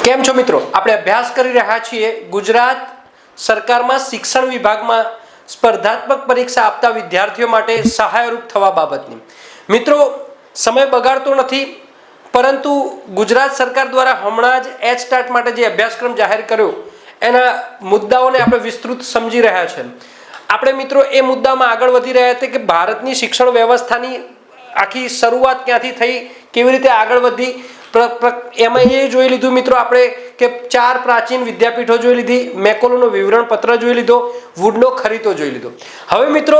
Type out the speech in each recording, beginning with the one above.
કેમ છો મિત્રો? આપણે અભ્યાસ કરી રહ્યા છીએ ગુજરાત સરકારમાં શિક્ષણ વિભાગમાં સ્પર્ધાત્મક પરીક્ષા આપતા વિદ્યાર્થીઓ માટે સહાયરૂપ થવા બાબતની. મિત્રો, સમય બગાડતો નથી, પરંતુ ગુજરાત સરકાર દ્વારા હમણાં જ એચ-ટાટ માટે જે અભ્યાસક્રમ જાહેર કર્યો એના મુદ્દાઓને આપણે વિસ્તૃત સમજી રહ્યા છે. આપણે મિત્રો એ મુદ્દામાં આગળ વધી રહ્યા હતા કે ભારતની શિક્ષણ વ્યવસ્થાની આખી શરૂઆત ક્યાંથી થઈ, કેવી રીતે આગળ વધી. એમાં એ જોઈ લીધું મિત્રો આપણે કે 4 પ્રાચીન વિદ્યાપીઠો જોઈ લીધી, મેકોલોનો વિવરણ પત્ર જોઈ લીધો, વુડનો ખરીતો જોઈ લીધો. હવે મિત્રો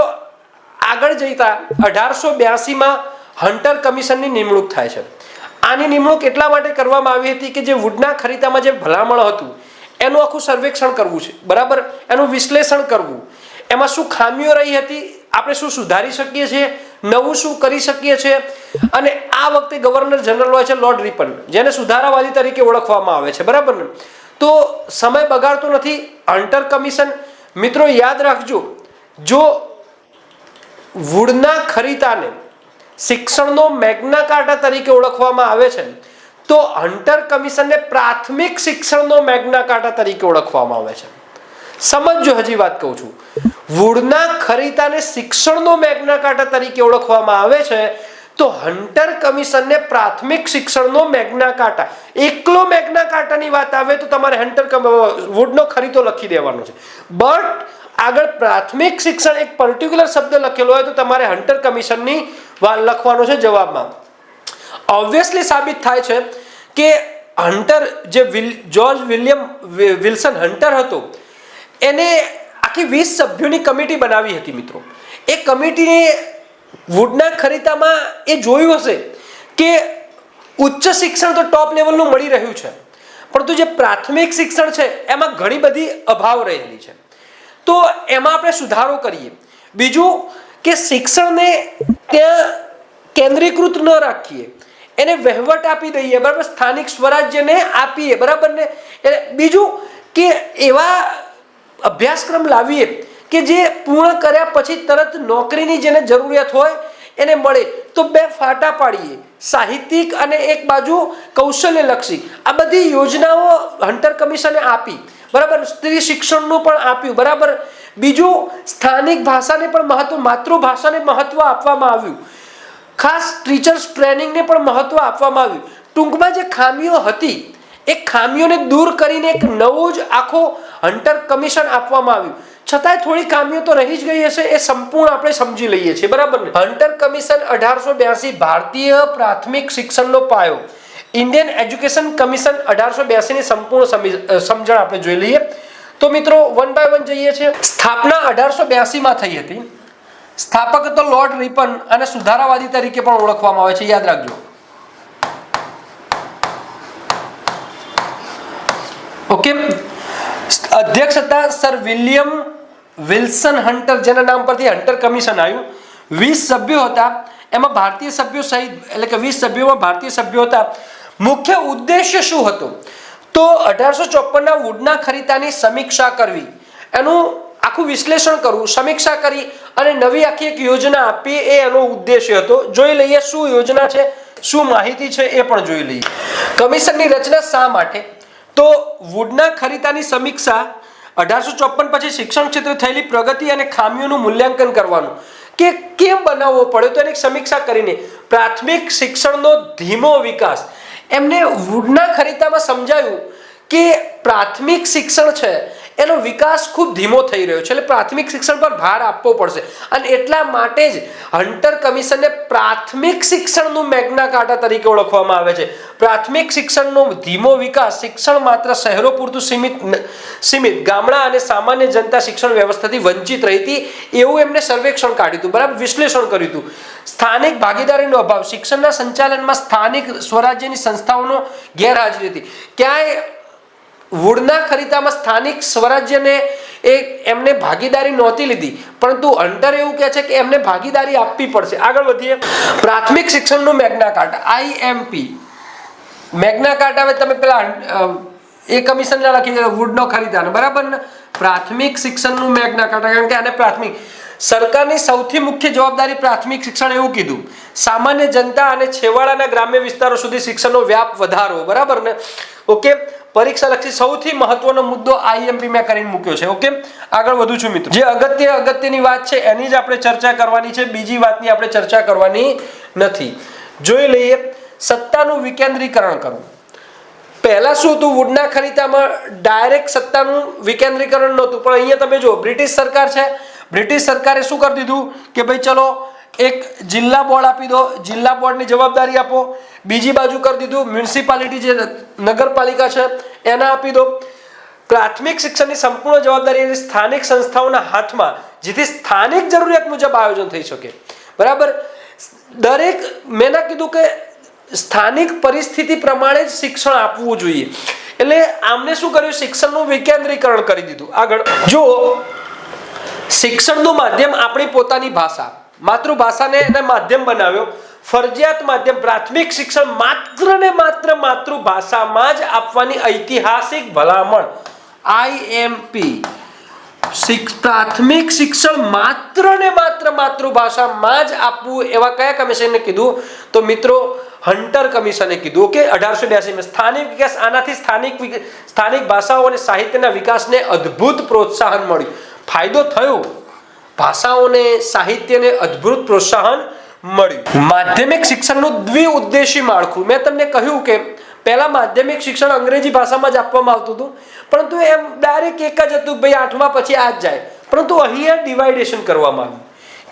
આગળ જતા 1882માં હન્ટર કમિશનની નિમણૂક થાય છે. આની નિમણૂક એટલા માટે કરવામાં આવી હતી કે જે વુડના ખરીતામાં જે ભલામણ હતું એનું આખું સર્વેક્ષણ કરવું છે, બરાબર, એનું વિશ્લેષણ કરવું, એમાં શું ખામીઓ રહી હતી, આપણે શું સુધારી શકીએ છીએ, નવું શું કરી શકીએ છીએ. અને આ વખતે ગવર્નર જનરલ હોય છે લોર્ડ રિપન, જેને સુધારાવાદી તરીકે ઓળખવામાં આવે છે, બરાબર ને. તો સમય બગાડતો નથી. હન્ટર કમિશન મિત્રો યાદ રાખજો, જો વુડના ખરીતાને શિક્ષણનો મેગ્ના કાર્ટા તરીકે ઓળખવામાં આવે છે તો હન્ટર કમિશનને પ્રાથમિક શિક્ષણનો મેગ્ના કાર્ટા તરીકે ઓળખવામાં આવે છે. સમજો, હજી વાત કહું છું. વુડના ખરીતાને શિક્ષણનો મેગ્ના કાર્ટા તરીકે ઓળખવામાં આવે છે તો હન્ટર કમિશનને પ્રાથમિક શિક્ષણનો મેગ્ના કાર્ટા. એકલો મેગ્ના કાર્ટાની વાત આવે તો તમારે વુડનો ખરીતો લખી દેવાનો છે. બટ આગળ પ્રાથમિક શિક્ષણ એક પર્ટિક્યુલર શબ્દ લખેલો હોય તો તમારે હન્ટર કમિશનની લખવાનો છે જવાબમાં. ઓબ્વિયસલી સાબિત થાય છે કે હન્ટર જે જ્યોર્જ વિલિયમ વિલ્સન હન્ટર હતો એને આખી 20 સભ્યોની કમિટી બનાવી હતી મિત્રો. એ કમિટીને વુડના ખરીતામાં એ જોયું હશે કે ઉચ્ચ શિક્ષણ તો ટોપ લેવલનું મળી રહ્યું છે, પરંતુ જે પ્રાથમિક શિક્ષણ છે એમાં ઘણી બધી અભાવ રહેલી છે. તો એમાં આપણે સુધારો કરીએ. બીજું કે શિક્ષણને ત્યાં કેન્દ્રીકૃત ન રાખીએ, એને વહીવટ આપી દઈએ, બરાબર, સ્થાનિક સ્વરાજ્યને આપીએ, બરાબર ને. બીજું કે એવા અભ્યાસક્રમ લાવીએ કે જે પૂર્ણ કર્યા પછી તરત નોકરીની જેને જરૂરિયાત હોય એને મળે. તો 2 ફાટા પાડીએ, સાહિત્યિક અને એક બાજુ કૌશલ્યલક્ષી. આ બધી યોજનાઓ હન્ટર કમિશને આપી, બરાબર. સ્ત્રી શિક્ષણનું પણ આપ્યું, બરાબર. બીજું સ્થાનિક ભાષાને પણ મહત્વ, માતૃભાષાને મહત્વ આપવામાં આવ્યું. ખાસ ટીચર્સ ટ્રેનિંગને પણ મહત્વ આપવામાં આવ્યું. ટૂંકમાં જે ખામીઓ હતી એ ખામીઓને દૂર કરીને એક નવું જ આખો હન્ટર કમિશન આપવામાં આવ્યું. છતાંય થોડી ખામીઓ તો રહી જ ગઈ હશે, એ સંપૂર્ણ આપણે સમજી લઈએ છીએ, બરાબર ને. હન્ટર કમિશન 1882 ભારતીય પ્રાથમિક શિક્ષણનો પાયો. ઇન્ડિયન એજ્યુકેશન કમિશન 1882 ની સંપૂર્ણ સમજણ આપણે જોઈ લઈએ. તો મિત્રો વન બાય વન જઈએ છીએ. સ્થાપના 1882માં થઈ હતી. સ્થાપક હતો લોર્ડ રિપન અને સુધારાવાદી તરીકે પણ ઓળખવામાં આવે છે, યાદ રાખજો. ઓકે. અધ્યક્ષ હતા સર વિલિયમ વિલ્સન હન્ટર, જેના નામ પરથી હન્ટર કમિશન આવ્યું. 20 સભ્યો હતા, એમાં ભારતીય સભ્યો સહિત, એટલે કે 20 સભ્યોમાં ભારતીય સભ્યો હતા. મુખ્ય ઉદ્દેશ્ય શું હતો તો 1854ના વુડના ખરીતાની સમીક્ષા કરવી, એનું આખું વિશ્લેષણ કરવું, સમીક્ષા કરી અને નવી આખી એક યોજના આપી, એ એનો ઉદ્દેશ્ય હતો. જોઈ લઈએ શું યોજના છે, શું માહિતી છે એ પણ જોઈ લઈએ. કમિશનની રચના શા માટે તો વુડના ખરીતાની સમીક્ષા 1854 પછી શિક્ષણ ક્ષેત્રે થયેલી પ્રગતિ અને ખામીઓનું મૂલ્યાંકન કરવાનું કે કેમ બનાવવો પડ્યો, તો એની સમીક્ષા કરીને પ્રાથમિક શિક્ષણનો ધીમો વિકાસ. એમને વુડના ખરીતામાં સમજાયું કે પ્રાથમિક શિક્ષણ છે એનો વિકાસ ખૂબ ધીમો થઈ રહ્યો છે, એટલે પ્રાથમિક શિક્ષણ પર ભાર આપવો પડશે. અને એટલા માટે જ હન્ટર કમિશનને પ્રાથમિક શિક્ષણનું મેગ્ના કાર્ટા તરીકે ઓળખવામાં આવે છે. પ્રાથમિક શિક્ષણનો ધીમો વિકાસ, શિક્ષણ માત્ર શહેરો પૂરતું સીમિત, ગામડા અને સામાન્ય જનતા શિક્ષણ વ્યવસ્થાથી વંચિત રહી હતી, એવું એમને સર્વેક્ષણ કાઢ્યું હતું, બરાબર, વિશ્લેષણ કર્યું હતું. સ્થાનિક ભાગીદારીનો અભાવ, શિક્ષણના સંચાલનમાં સ્થાનિક સ્વરાજ્યની સંસ્થાઓનો ગેરહાજરી હતી. ક્યાંય વુડના ખરીતામાં સ્થાનિક સ્વરાજ્યને એમને ભાગીદારી નહોતી લીધી, પરંતુ હન્ટર એવું કહે છે કે એમને ભાગીદારી આપવી પડશે. આગળ વધીએ. પ્રાથમિક શિક્ષણનું મેગ્ના કાર્ટા, IMP મેગ્ના કાર્ટા. હવે તમે પેલા એ કમિશનના લખી વુડનો ખરીદાનો, બરાબર ને. પ્રાથમિક શિક્ષણનું મેગ્ના કાર્ટા, કારણ કે આને પ્રાથમિક સરકારની સૌથી મુખ્ય જવાબદારી પ્રાથમિક શિક્ષણ એવું કીધું. સામાન્ય જનતા અને છેવાડાના ગ્રામ્ય વિસ્તારો સુધી શિક્ષણનો વ્યાપ વધારો, બરાબર ને. ઓકે. પરીક્ષાલક્ષી સૌથી મહત્વનો મુદ્દો આઈએમપી મેં કરીને મૂક્યો છે. ઓકે, આગળ વધુ છું મિત્રો. જે અગત્યની વાત છે એની જ આપણે ચર્ચા કરવાની છે, બીજી વાતની આપણે ચર્ચા કરવાની નથી. જોઈ લઈએ સત્તાનું વિકેન્દ્રીકરણ કરવું. પહેલા શું હતું, વુડના ખરીદામાં ડાયરેક્ટ સત્તાનું વિકેન્દ્રીકરણ નહોતું, પણ અહીંયા તમે જો બ્રિટિશ સરકાર છે, બ્રિટિશ સરકારે શું કરી દીધું કે ભાઈ ચલો એક જિલ્લા બોર્ડ આપી દો, જિલ્લા બોર્ડની જવાબદારી આપો. બીજી બાજુ કરી દીધું મ્યુનિસિપાલિટી જે નગરપાલિકા છે એને આપી દો. પ્રાથમિક શિક્ષણની સંપૂર્ણ જવાબદારી સ્થાનિક સંસ્થાઓના હાથમાં, જેથી સ્થાનિક જરૂરિયાત મુજબ આયોજન થઈ શકે. બરાબર, દરેક મેં કીધું કે સ્થાનિક પરિસ્થિતિ પ્રમાણે જ શિક્ષણ આપવું જોઈએ. એટલે આમને શું કર્યું, શિક્ષણનું વિકેન્દ્રીકરણ કરી દીધું. આગળ જો શિક્ષણનું માધ્યમ આપણી પોતાની ભાષા, માતૃભાષાને એને માધ્યમ બનાવ્યો. ફરજિયાત માધ્યમ પ્રાથમિક શિક્ષણ માત્ર ને માત્ર માતૃભાષામાં જ આપવાની ઐતિહાસિક ભલામણ આઈએમપી. પ્રાથમિક શિક્ષણ માત્ર ને માત્ર માતૃભાષામાં જ આપવું એવા કયા કમિશને કીધું, તો મિત્રો હન્ટર કમિશને કીધું. ઓકે, 1882 સ્થાનિક વિકાસ. આનાથી સ્થાનિક ભાષાઓ અને સાહિત્યના વિકાસને અદ્ભુત પ્રોત્સાહન મળ્યું. ફાયદો થયો, ભાષાઓને સાહિત્યને અદ્ભુત પ્રોત્સાહન મળ્યું. માધ્યમિક શિક્ષણનું દ્વિઉદ્દેશી માળખું. મેં તમને કહ્યું કે પહેલા માધ્યમિક શિક્ષણ અંગ્રેજી ભાષામાં જ આપવામાં આવતું હતું, પરંતુ એમ ડાયરેક્ટ એક જ હતું ભાઈ 8મા પછી આ જ જાય. પરંતુ અહીંયા ડિવાઇડેશન કરવામાં આવ્યું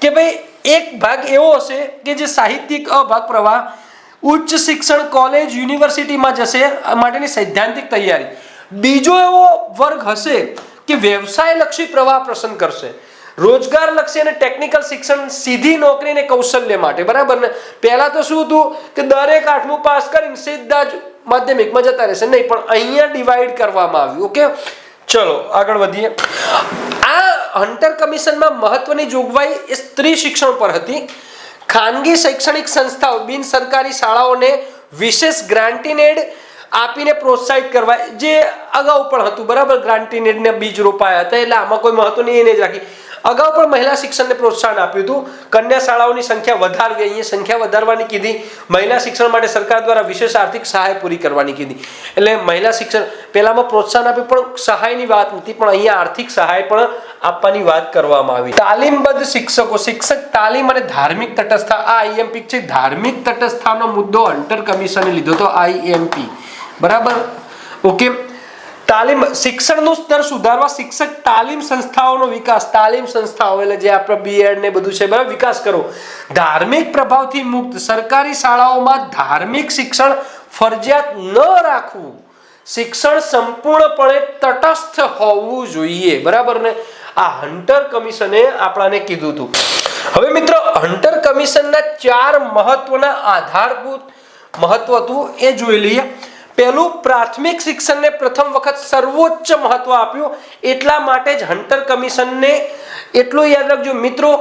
કે ભાઈ એક ભાગ એવો હશે કે જે સાહિત્યિક અભાગ પ્રવાહ ઉચ્ચ શિક્ષણ કોલેજ યુનિવર્સિટીમાં જશે માટેની સૈદ્ધાંતિક તૈયારી. બીજો એવો વર્ગ હશે કે વ્યવસાયલક્ષી પ્રવાહ પસંદ કરશે, રોજગારલક્ષી અને ટેકનિકલ શિક્ષણ, સીધી નોકરી અને કૌશલ્ય માટે. બરાબર ને, પહેલા તો શું હતું કે દરેક 8મું પાસ કરીને સીધા જ માધ્યમિકમાં જતા રહેશે. નહીં, પણ અહીંયા ડિવાઈડ કરવામાં આવ્યું. ઓકે, ચલો આગળ વધીએ. આ હન્ટર કમિશનમાં મહત્વની જોગવાઈ એ સ્ત્રી શિક્ષણ પર હતી. ખાનગી શૈક્ષણિક સંસ્થાઓ બિન સરકારી શાળાઓને વિશેષ ગ્રાન્ટીનેડ આપીને પ્રોત્સાહિત કરવા, જે અગાઉ પણ હતું. બરાબર, ગ્રાન્ટીનેડને બીજ રોપાયા હતા, એટલે આમાં કોઈ મહત્વની એ નહીં જ રાખી. અગાઉ પણ મહિલા શિક્ષણને પ્રોત્સાહન આપ્યું હતું. કન્યા શાળાઓની સંખ્યા વધારવી, અહીંયા સંખ્યા વધારવાની કીધી. મહિલા શિક્ષણ માટે સરકાર દ્વારા વિશેષ આર્થિક સહાય પૂરી કરવાની કીધી. એટલે મહિલા શિક્ષણ પહેલામાં પ્રોત્સાહન આપ્યું, પણ સહાયની વાત નથી, પણ અહીંયા આર્થિક સહાય પણ આપવાની વાત કરવામાં આવી. તાલીમબદ્ધ શિક્ષકો, શિક્ષક તાલીમ અને ધાર્મિક તટસ્થતા. આ આઈએમપી છે. ધાર્મિક તટસ્થતાનો મુદ્દો હન્ટર કમિશને લીધો હતો, આઈએમપી. બરાબર, ઓકે. તાલીમ, શિક્ષણનું સ્તર સુધારવા શિક્ષક તાલીમ સંસ્થાઓનો વિકાસ. તાલીમ સંસ્થાઓ એટલે જે આપણે બીએડ ને બધું છે, બરાબર, વિકાસ કરો. ધાર્મિક પ્રભાવથી મુક્ત. સરકારી શાળાઓમાં ધાર્મિક શિક્ષણ ફરજિયાત ન રાખવું. શિક્ષણ સંપૂર્ણપણે તટસ્થ હોવું જોઈએ. બરાબર ને, આ હન્ટર કમિશને આપણાને કીધું હતું. હવે મિત્રો, હન્ટર કમિશનના 4 મહત્વના આધારભૂત મહત્વ હતું એ જોઈ લઈએ. પહેલું, પ્રાથમિક શિક્ષણને પ્રથમ વખત સર્વોચ્ચ મહત્વ આપ્યું. એટલા માટે જ હન્ટર કમિશનને, એટલું યાદ રાખજો મિત્રો,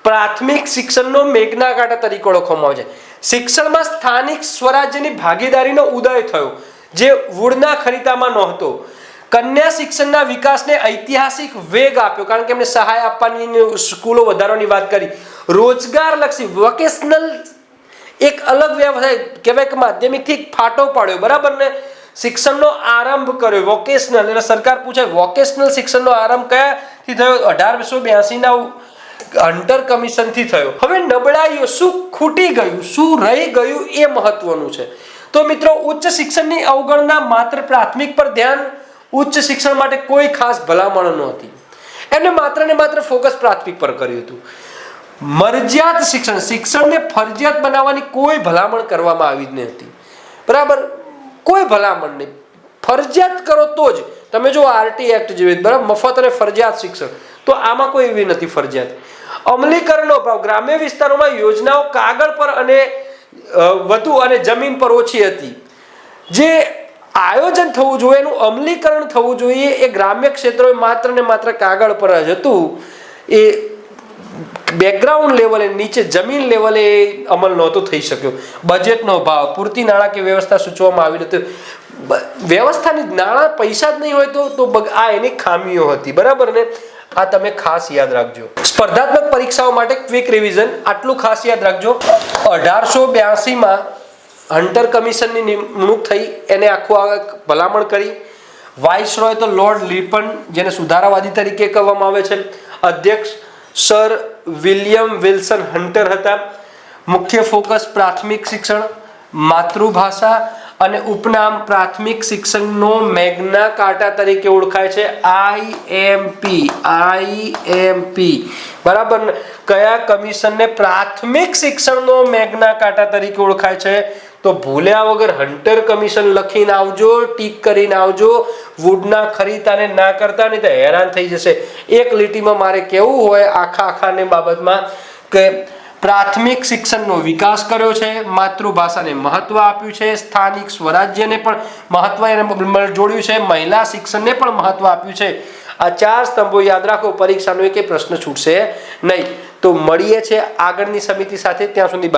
પ્રાથમિક શિક્ષણનો મેગ્ના કાર્ટા તરીકે ઓળખવામાં આવે છે. શિક્ષણમાં સ્થાનિક સ્વરાજ્યની ભાગીદારીનો ઉદય થયો, જે વુડના ખરીદામાં નહોતો. કન્યા શિક્ષણના વિકાસને ઐતિહાસિક વેગ આપ્યો, કારણ કે એમને સહાય આપવાની, સ્કૂલો વધારવાની વાત કરી. રોજગારલક્ષી વોકેશનલ એક અલગ વ્યવસાય કહેવાય કે માધ્યમિકથી ફાટો પાડ્યો. બરાબર ને, શિક્ષણનો આરંભ કર્યો વોકેશનલ. એટલે સરકાર પૂછે વોકેશનલ શિક્ષણનો આરંભ કયાથી થયો? 1882ના હન્ટર કમિશનથી થયો. હવે નબળાઈઓ, શું ખૂટી ગયું, શું રહી ગયું, એ મહત્વનું છે. તો મિત્રો, ઉચ્ચ શિક્ષણની અવગણના, માત્ર પ્રાથમિક પર ધ્યાન, ઉચ્ચ શિક્ષણ માટે કોઈ ખાસ ભલામણો નહોતી. એમને માત્ર ને માત્ર ફોકસ પ્રાથમિક પર કર્યું હતું. મરજિયાત શિક્ષણ, શિક્ષણને ફરજિયાત બનાવવાની કોઈ ભલામણ કરવામાં આવી જ નથી. બરાબર, કોઈ ભલામણ નહીં. ફરજિયાત કરો તો જ. તમે જો આરટી એક્ટ જેવી, બરાબર, મફત અને ફરજિયાત શિક્ષણ, તો આમાં કોઈ એવી નથી ફરજિયાત. અમલીકરણનો અભાવ. ગ્રામ્ય વિસ્તારોમાં યોજનાઓ કાગળ પર અને વધુ અને જમીન પર ઓછી હતી. જે આયોજન થવું જોઈએ, એનું અમલીકરણ થવું જોઈએ, એ ગ્રામ્ય ક્ષેત્રોએ માત્ર ને માત્ર કાગળ પર જ હતું. એ બેકગ્રાઉન્ડ લેવલે, નીચે જમીન લેવલે અમલ નહોતો થઈ શક્યો. બજેટનો અભાવ, પૂરતી નાણાકીય વ્યવસ્થા સૂચવવામાં આવી નથી. વ્યવસ્થાની નાણાં પૈસા જ નહીં હોય તો આ એની ખામીઓ હતી. બરાબર ને, આ તમે ખાસ યાદ રાખજો. સ્પર્ધાત્મક પરીક્ષાઓ માટે ક્વિક રિવિઝન, આટલું ખાસ યાદ રાખજો. 1882માં હન્ટર કમિશનની નિમણૂક થઈ, એને આખું ભલામણ કરી. વાઇસરોય તો લોર્ડ લિપન, જેને સુધારાવાદી તરીકે કહેવામાં આવે છે. અધ્યક્ષ સર વિલિયમ વિલ્સન હન્ટર હતા. મુખ્ય ફોકસ પ્રાથમિક શિક્ષણ, માતૃભાષા અને ઉપનામ પ્રાથમિક શિક્ષણનો મેગ્ના કાર્ટા તરીકે ઓળખાય છે. આઈએમપી બરાબર. કયા કમિશનને પ્રાથમિક શિક્ષણનો મેગ્ના કાર્ટા તરીકે ઓળખાય છે? તો ભૂલ્યા વગર હન્ટર કમિશન લખીને આવજો, ટીક કરીને આવજો. વુડના ખરીતાને ના કરતા, નહીં તો હેરાન થઈ જશે. એક લીટીમાં મારે કેવું હોય આખાને બાબતમાં કે પ્રાથમિક શિક્ષણનો વિકાસ કર્યો છે, માતૃભાષાને મહત્વ આપ્યું છે, સ્થાનિક સ્વરાજ્યને પણ મહત્વ જોડ્યું છે, મહિલા શિક્ષણને પણ મહત્વ આપ્યું છે. આ 4 સ્તંભો યાદ રાખો, પરીક્ષાનો એક પ્રશ્ન છૂટશે નહીં. તો મળીએ છે આગળની સમિતિ સાથે. ત્યાં સુધી